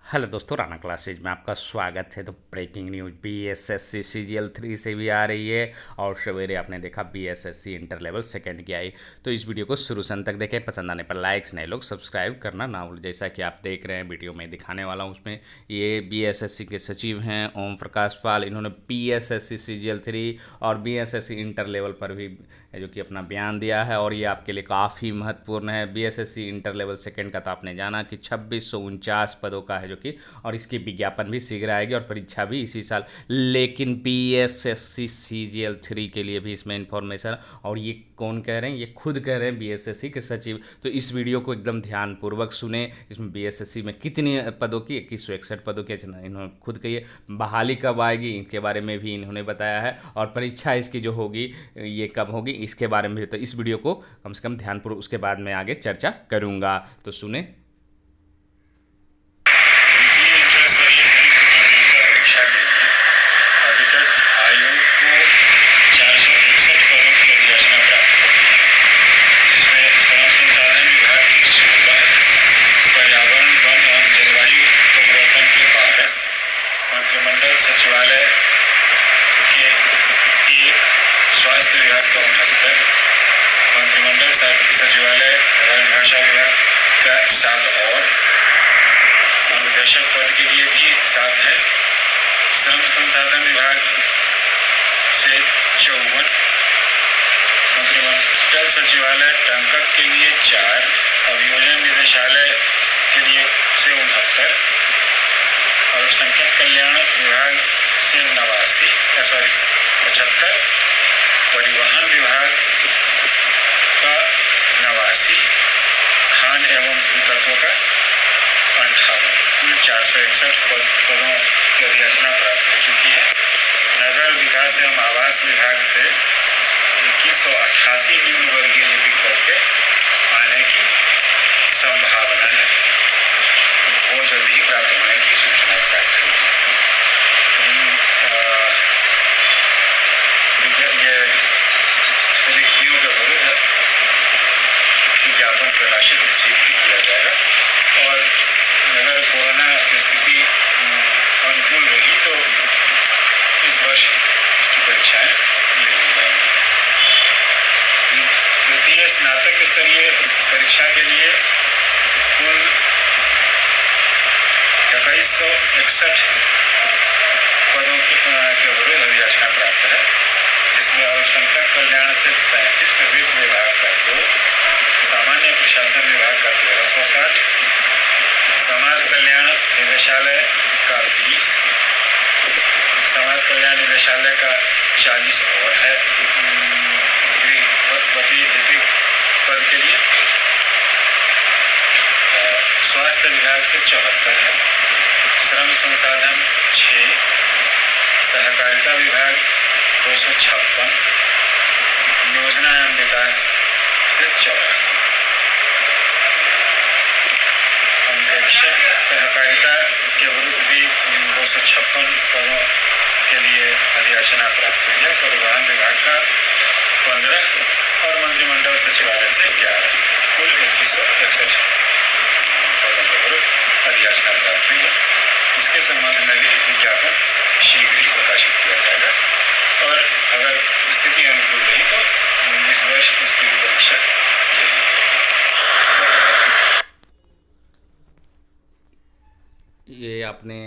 Hello दोस्तों, Rana classes में आपका स्वागत है। तो ब्रेकिंग न्यूज बीएसएससी सीजीएल 3 से भी आ रही है और सवेरे आपने देखा बीएसएससी इंटर लेवल सेकेंड की आई। तो इस वीडियो को शुरू से अंत तक देखें। पसंद आने पर लाइक्स, नए लोग सब्सक्राइब करना ना भूलें। जैसा कि आप देख रहे हैं वीडियो में दिखाने वाला हूँ, उसमें ये बीएसएससी के सचिव हैं ओम प्रकाश पाल। इन्होंने बीएसएससी सीजीएल 3 और बीएसएससी इंटर लेवल पर भी जो कि अपना बयान दिया है और ये आपके लिए काफ़ी महत्वपूर्ण है। बीएसएससी इंटर लेवल सेकेंड का तो आपने जाना कि 2649 पदों का है जो कि, और इसकी विज्ञापन भी शीघ्र आएगी और परीक्षा भी इसी साल। लेकिन बीएसएससी सीजीएल 3 के लिए भी इसमें इंफॉर्मेशन, और ये कौन कह रहे हैं? ये खुद कह रहे हैं बीएसएससी के सचिव। तो इस वीडियो को एकदम ध्यानपूर्वक सुने। इसमें बीएसएससी में कितने पदों की, 2161 पदों की इन्होंने खुद कही है। बहाली कब आएगी इनके बारे में भी इन्होंने बताया है, और परीक्षा इसकी जो होगी ये कब होगी इसके बारे में भी। तो इस वीडियो को कम से कम ध्यानपूर्वक, उसके बाद मैं आगे चर्चा करूंगा। तो सुने। सचिवालय के एक, स्वास्थ्य विभाग का 69, मंत्रिमंडल सचिवालय राजभाषा विभाग का 7 और अनुदेशक पद के लिए भी 7 है। श्रम संसाधन विभाग से 54, मंत्रिमंडल सचिवालय टंकक के लिए 4, अभियोजन निदेशालय के लिए से 69, अल्पसंख्यक कल्याण विभाग से 75, परिवहन विभाग का 89, खान एवं भूतत्व का 58, कुल 461 पदों की अधिसूचना प्राप्त हो चुकी है। नगर विकास एवं आवास विभाग से 2188 निम्न वर्गीय लिपिक पद के आने की संभावना है। वो जल्द ही प्राप्त होने की सूचना प्राप्त हुई। रिक्तियों के विरुद्ध विज्ञापन प्रकाशित शीघ्र किया जाएगा, और अगर कोरोना की स्थिति अनुकूल रही तो इस वर्ष इसकी परीक्षाएं ले ली जाएंगी। द्वितीय स्नातक स्तरीय परीक्षा के लिए कुल 2161 पदों के विरुद्ध अधिसूचना प्राप्त है, जिसमें अल्पसंख्यक कल्याण से 37, वित्त विभाग का 2, सामान्य प्रशासन विभाग का 1360, समाज कल्याण निदेशालय का 20, समाज कल्याण निदेशालय का 40 और है। गृहपति लिपिक पद के लिए स्वास्थ्य विभाग से 74 है। श्रम संसाधन 6, सहकारिता विभाग 256, योजना एवं विकास से 84, अंकेक्षक सहकारिता के विरुद्ध भी 256 पदों के लिए अधिसूचना प्राप्त हुई है। परिवहन विभाग का 15 और मंत्रिमंडल सचिवालय से 11, कुल 2161 पदों के विरुद्ध अधिसूचना प्राप्त हुई है। इसके संबंध में भी विज्ञापन शीघ्र ही प्रकाशित किया जाएगा, और अगर स्थिति अनुकूल रही तो इस वर्ष इसकी भी परीक्षा ले ली जाएगी। ये आपने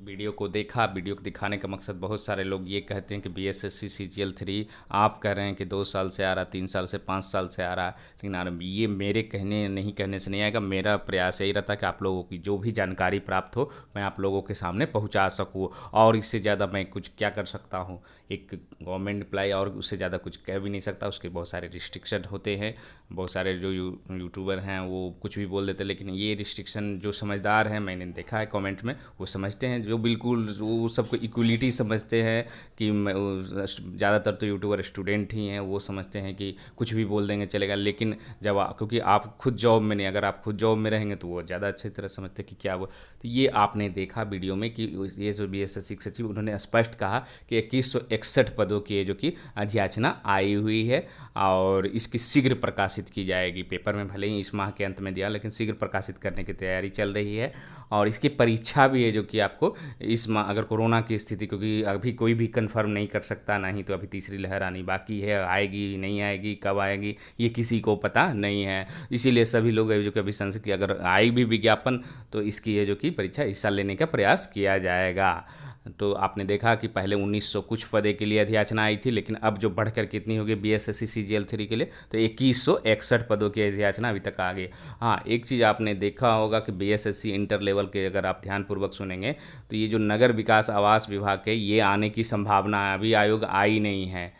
वीडियो को देखा। वीडियो को दिखाने का मकसद, बहुत सारे लोग ये कहते हैं कि बीएसएससी सीजीएल 3 आप कह रहे हैं कि 2 साल से आ रहा, 3 साल से, 5 साल से आ रहा है, लेकिन ये मेरे कहने से नहीं आएगा। मेरा प्रयास यही रहता है कि आप लोगों की जो भी जानकारी प्राप्त हो मैं आप लोगों के सामने पहुंचा सकूं, और इससे ज़्यादा मैं कुछ क्या कर सकता हूं। एक गवर्नमेंट एम्प्लॉय, और उससे ज़्यादा कुछ कह भी नहीं सकता। उसके बहुत सारे रिस्ट्रिक्शन होते हैं। बहुत सारे जो यूट्यूबर हैं वो कुछ भी बोल देते हैं, लेकिन ये रिस्ट्रिक्शन जो समझदार हैं, मैंने देखा है कमेंट में, वो समझते हैं। जो बिल्कुल वो सबको इक्वलिटी समझते हैं कि ज़्यादातर तो यूट्यूबर स्टूडेंट ही हैं, वो समझते हैं कि कुछ भी बोल देंगे चलेगा। लेकिन जब क्योंकि आप खुद जॉब में नहीं, अगर आप खुद जॉब में रहेंगे तो वो ज़्यादा अच्छी तरह समझते हैं कि क्या वो। तो ये आपने देखा वीडियो में कि ये जो बीएसएससी सचिव, उन्होंने स्पष्ट कहा कि 2161 2161 पदों की है जो कि अधियाचना आई हुई है और इसकी शीघ्र प्रकाशित की जाएगी। पेपर में भले ही इस माह के अंत में दिया, लेकिन शीघ्र प्रकाशित करने की तैयारी चल रही है। और इसकी परीक्षा भी है जो कि आपको इस माह, अगर कोरोना की स्थिति, क्योंकि अभी कोई भी कंफर्म नहीं कर सकता, ना ही तो अभी तीसरी लहर आनी बाकी है, आएगी नहीं आएगी, कब आएगी ये किसी को पता नहीं है। इसीलिए सभी लोग जो कि अभी संशय कि अगर आई भी विज्ञापन तो इसकी ये जो कि परीक्षा हिस्सा लेने का प्रयास किया जाएगा। तो आपने देखा कि पहले 1900 कुछ पदे के लिए अधियाचना आई थी, लेकिन अब जो बढ़कर कितनी होगी बीएसएससी सीजीएल 3 के लिए, तो 2161 पदों की अधियाचना अभी तक आ गई। हाँ, एक चीज़ आपने देखा होगा कि बीएसएससी इंटर लेवल के अगर आप ध्यानपूर्वक सुनेंगे तो ये जो नगर विकास आवास विभाग के ये आने की संभावना है, अभी आयोग आई नहीं है,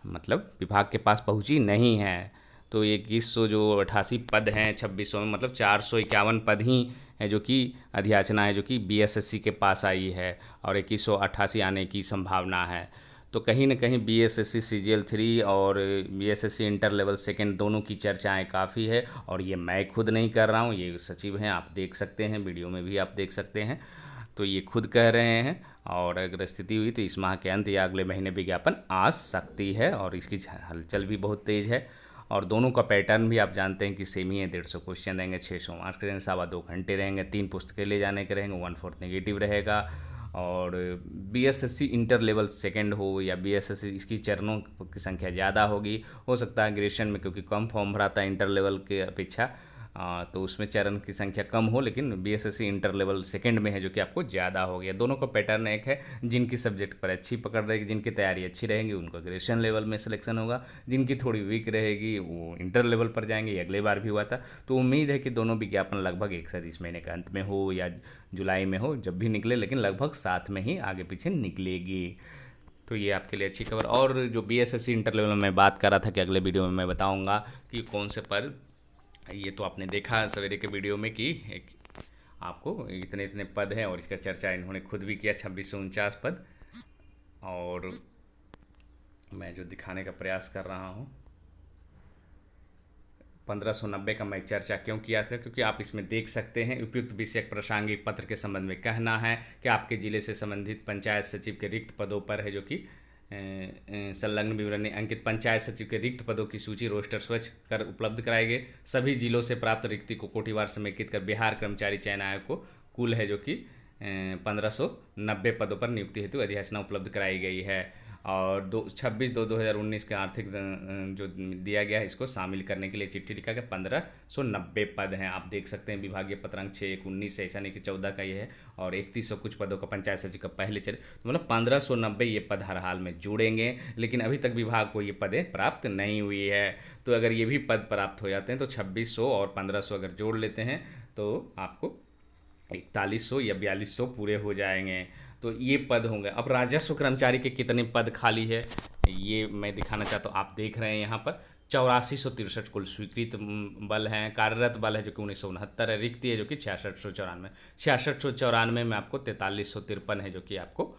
मतलब विभाग के पास पहुंची नहीं है। तो 2100 जो 88 पद हैं 2600 में, मतलब 451 पद ही है जो कि अधियाचना है जो कि बीएसएससी के पास आई है और 2188 आने की संभावना है। तो कहीं ना कहीं बीएसएससी सीजीएल 3 और बीएसएससी इंटर लेवल सेकेंड दोनों की चर्चाएं काफ़ी है। और ये मैं खुद नहीं कर रहा हूँ, ये सचिव हैं, आप देख सकते हैं, वीडियो में भी आप देख सकते हैं। तो ये खुद कह रहे हैं और अगर स्थिति हुई तो इस माह के अंत या अगले महीने विज्ञापन आ सकती है और इसकी हलचल भी बहुत तेज़ है। और दोनों का पैटर्न भी आप जानते हैं कि सेम ही है। 150 क्वेश्चन रहेंगे, 600 मार्क्स के रहेंगे, 2.25 घंटे रहेंगे, 3 पुस्तकें ले जाने के रहेंगे, 1/4 नेगेटिव रहेगा। और बीएसएससी इंटर लेवल सेकेंड हो या बीएसएससी, इसकी चरणों की संख्या ज़्यादा होगी। हो सकता है ग्रेजुएशन में क्योंकि कम फॉर्म भराता है इंटर लेवल के अपेक्षा, तो उसमें चरण की संख्या कम हो, लेकिन बीएसएससी इंटर लेवल सेकंड में है जो कि आपको ज़्यादा हो गया। दोनों का पैटर्न एक है, जिनकी सब्जेक्ट पर अच्छी पकड़ रहेगी, जिनकी तैयारी अच्छी रहेगी उनका ग्रेजुएशन लेवल में सिलेक्शन होगा, जिनकी थोड़ी वीक रहेगी वो इंटर लेवल पर जाएंगे। अगले बार भी हुआ था। तो उम्मीद है कि दोनों विज्ञापन लगभग एक साथ इस महीने के अंत में हो या जुलाई में हो, जब भी निकले, लेकिन लगभग साथ में ही आगे पीछे निकलेगी। तो ये आपके लिए अच्छी खबर। और जो बीएसएससी इंटर लेवल में मैं बात कर रहा था कि अगले वीडियो में मैं बताऊंगा कि कौन से पद, ये तो आपने देखा सवेरे के वीडियो में कि आपको इतने इतने पद हैं और इसका चर्चा इन्होंने खुद भी किया, 2649 पद। और मैं जो दिखाने का प्रयास कर रहा हूँ 1590 का मैं चर्चा क्यों किया था, क्योंकि आप इसमें देख सकते हैं उपयुक्त विषयक प्रासंगिक पत्र के संबंध में कहना है कि आपके जिले से संबंधित पंचायत सचिव के रिक्त पदों पर है जो कि संलग्न विवरणी अंकित पंचायत सचिव के रिक्त पदों की सूची रोस्टर स्वच्छ कर उपलब्ध कराए गए। सभी जिलों से प्राप्त रिक्ति को कोटिवार समेकित कर बिहार कर्मचारी चयन आयोग को कुल है जो कि 1590 पदों पर नियुक्ति हेतु अधियाचना उपलब्ध कराई गई है। और 26/2/2019 के आर्थिक जो दिया गया है इसको शामिल करने के लिए चिट्ठी लिखा गया। 1590 पद हैं, आप देख सकते हैं। विभागीय पत्रांक 6/1/19 से, ऐसा नहीं कि 14 का ये है। और 3100 कुछ पदों का पंचायत सचिव का पहले चले, तो मतलब 1590 ये पद हर हाल में जुड़ेंगे, लेकिन अभी तक विभाग को ये पदें प्राप्त नहीं हुई है। तो अगर ये भी पद प्राप्त हो जाते हैं तो 2600 और 1500 अगर जोड़ लेते हैं तो आपको 4100 या 4200 पूरे हो जाएंगे। तो ये पद होंगे। अब राजस्व कर्मचारी के कितने पद खाली है ये मैं दिखाना चाहता हूँ। आप देख रहे हैं यहाँ पर 8463 कुल स्वीकृत बल हैं। कार्यरत बल है जो कि 1969 है। रिक्ति है जो कि 6694 में आपको 4353 है जो कि आपको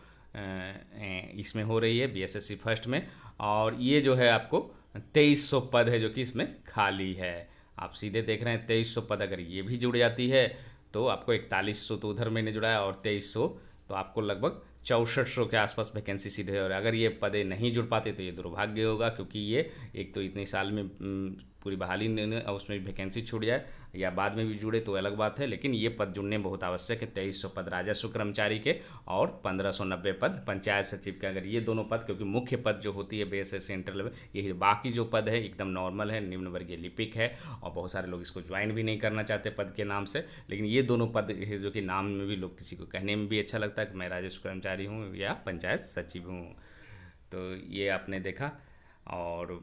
इसमें हो रही है बीएसएससी फर्स्ट में। और ये जो है आपको 2300 पद है जो कि इसमें खाली है। आप सीधे देख रहे हैं 2300 पद अगर ये भी जुड़ जाती है तो आपको 4100 तो उधर मैंने जुड़ा है और 2300 तो आपको लगभग 6400 के आसपास वैकेंसी सीधे। और अगर ये पदे नहीं जुड़ पाते तो ये दुर्भाग्य होगा, क्योंकि ये एक तो इतने साल में पूरी बहाली और उसमें वैकेंसी छूट जाए या बाद में भी जुड़े तो अलग बात है, लेकिन ये पद जुड़ने बहुत आवश्यक है। 2300 पद राजस्व कर्मचारी के और 1590 पद पंचायत सचिव के। अगर ये दोनों पद, क्योंकि मुख्य पद जो होती है बीएसएससी इंटर लेवल, यही बाकी जो पद है एकदम नॉर्मल है, निम्न वर्गीय लिपिक है और बहुत सारे लोग इसको ज्वाइन भी नहीं करना चाहते पद के नाम से, लेकिन ये दोनों पद है जो कि नाम में भी लोग किसी को कहने में भी अच्छा लगता है कि मैं राजस्व कर्मचारी हूँ या पंचायत सचिव हूँ। तो ये आपने देखा। और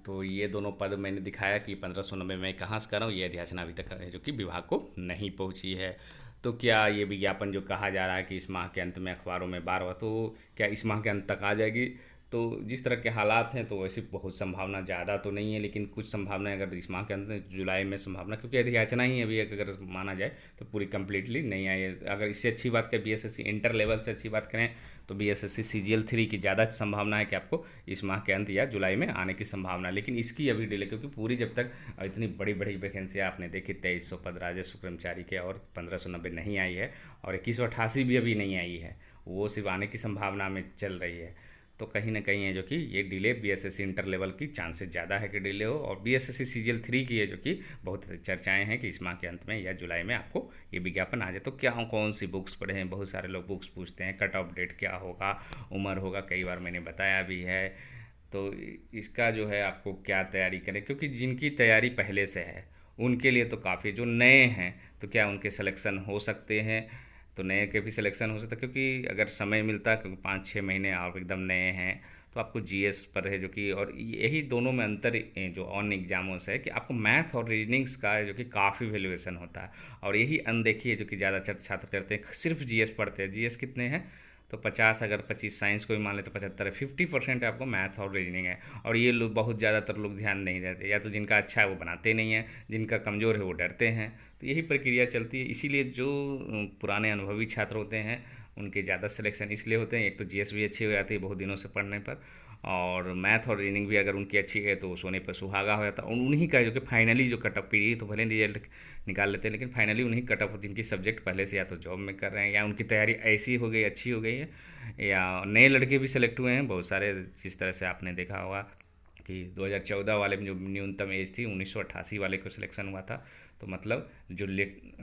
तो ये दोनों पद मैंने दिखाया कि 1590 में कहाँ से कर रहा हूँ। ये अधियाचना अभी तक है जो कि विभाग को नहीं पहुँची है। तो क्या ये विज्ञापन जो कहा जा रहा है कि इस माह के अंत में अखबारों में बार बार, तो क्या इस माह के अंत तक आ जाएगी? तो जिस तरह के हालात हैं तो वैसे बहुत संभावना ज़्यादा तो नहीं है, लेकिन कुछ संभावना अगर इस माह के अंत में जुलाई में संभावना, क्योंकि अधियाचना ही अभी अगर माना जाए तो पूरी कंप्लीटली नहीं आई है। अगर इससे अच्छी बात करें बीएसएससी इंटर लेवल से अच्छी बात करें तो बीएसएससी सीजीएल 3 की ज़्यादा संभावना है कि आपको इस माह के अंत या जुलाई में आने की संभावना, लेकिन इसकी अभी डिले, क्योंकि पूरी जब तक इतनी बड़ी बड़ी वैकेंसियाँ आपने देखी 2300 पद राजस्व कर्मचारी के और 1590 नहीं आई है और 2188 भी अभी नहीं आई है वो सिर्फ आने की संभावना में चल रही है। तो कहीं ना कहीं है जो कि ये डिले बीएसएससी इंटर लेवल की चांसेस ज़्यादा है कि डिले हो। और बीएसएससी सीजीएल 3 की है जो कि बहुत चर्चाएं हैं कि इस माह के अंत में या जुलाई में आपको ये विज्ञापन आ जाए। तो क्या कौन सी बुक्स पढ़े हैं, बहुत सारे लोग बुक्स पूछते हैं, कट ऑफ डेट क्या होगा, उम्र होगा, कई बार मैंने बताया भी है। तो इसका जो है आपको क्या तैयारी करें, क्योंकि जिनकी तैयारी पहले से है उनके लिए तो काफ़ी, जो नए हैं तो क्या उनके सिलेक्शन हो सकते हैं, तो नए के भी सिलेक्शन हो सकता है। क्योंकि अगर समय मिलता है, क्योंकि 5-6 महीने आप एकदम नए हैं तो आपको जीएस पर है जो कि, और यही दोनों में अंतर जो ऑन एग्जामों से है कि आपको मैथ और रीजनिंग्स का है जो कि काफ़ी वैल्यूएशन होता है। और यही अनदेखी है जो कि ज़्यादा छात्र करते हैं, सिर्फ जीएस पढ़ते हैं। जीएस कितने हैं, तो 50, अगर 25 साइंस को भी मान ले तो 75 है, 50% आपको मैथ और रीजनिंग है। और ये लोग बहुत ज़्यादातर लोग ध्यान नहीं देते, या तो जिनका अच्छा है वो बनाते नहीं हैं, जिनका कमज़ोर है वो डरते हैं। तो यही प्रक्रिया चलती है। इसीलिए जो पुराने अनुभवी छात्र होते हैं उनके ज़्यादा सिलेक्शन इसलिए होते हैं, एक तो जीएस भी अच्छी हो जाती है बहुत दिनों से पढ़ने पर, और मैथ और रीजनिंग भी अगर उनकी अच्छी है तो सोने पर सुहागा हो जाता है। और उन्हीं का जो कि फाइनली जो कटअप पीढ़ी, तो भले रिजल्ट निकाल लेते हैं लेकिन फाइनली उन्हीं कटअप, जिनकी सब्जेक्ट पहले से या तो जॉब में कर रहे हैं या उनकी तैयारी ऐसी हो गई, अच्छी हो गई है, या नए लड़के भी सिलेक्ट हुए हैं बहुत सारे। जिस तरह से आपने देखा होगा कि 2014 वाले में जो न्यूनतम एज थी 1988 वाले को सिलेक्शन हुआ था। तो मतलब जो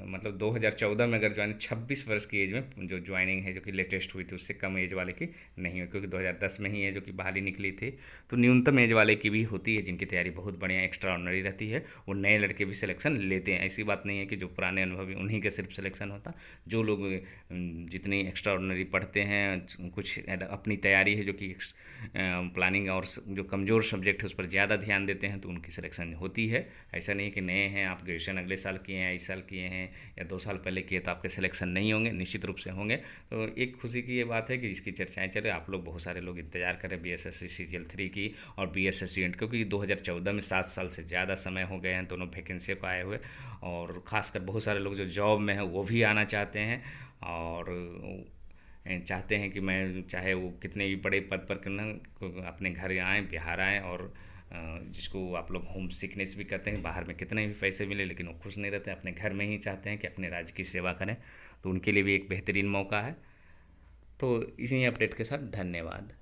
मतलब 2014 में अगर ज्वाइन 26 वर्ष की एज में जो ज्वाइनिंग है जो कि लेटेस्ट हुई थी, उससे कम एज वाले की नहीं हुई, क्योंकि 2010 में ही है जो कि बहाली निकली थी। तो न्यूनतम एज वाले की भी होती है, जिनकी तैयारी बहुत बढ़िया एक्स्ट्रा ऑर्डिनरी रहती है, वो नए लड़के भी सिलेक्शन लेते हैं। ऐसी बात नहीं है कि जो पुराने अनुभवी उन्हीं का सिर्फ सिलेक्शन होता। जो लोग जितनी एक्स्ट्रा ऑर्डिनरी पढ़ते हैं, कुछ अपनी तैयारी है जो कि प्लानिंग और जो कमज़ोर सब्जेक्ट है उस पर ज़्यादा ध्यान देते हैं, तो उनकी सिलेक्शन होती है। ऐसा नहीं कि नए हैं, आप ग्रेजुएशन अगले साल किए हैं, इस साल किए हैं या 2 साल पहले किए तो आपके सिलेक्शन नहीं होंगे, निश्चित रूप से होंगे। तो एक खुशी की ये बात है कि इसकी चर्चाएं चले, आप लोग बहुत सारे लोग इंतजार करें बीएसएससी सीजीएल 3 की और बीएसएससी इंटर, क्योंकि 2014 में 7 साल से ज़्यादा समय हो गए हैं दोनों वैकेंसी को आए हुए। और ख़ासकर बहुत सारे लोग जो जॉब में हैं वो भी आना चाहते हैं, और चाहते हैं कि मैं चाहे वो कितने भी बड़े पद पर करना, अपने घर आएँ, बिहार आएँ, और जिसको आप लोग होम सिकनेस भी कहते हैं, बाहर में कितने भी पैसे मिले लेकिन वो खुश नहीं रहते, अपने घर में ही चाहते हैं कि अपने राज्य की सेवा करें। तो उनके लिए भी एक बेहतरीन मौका है। तो इसी अपडेट के साथ धन्यवाद।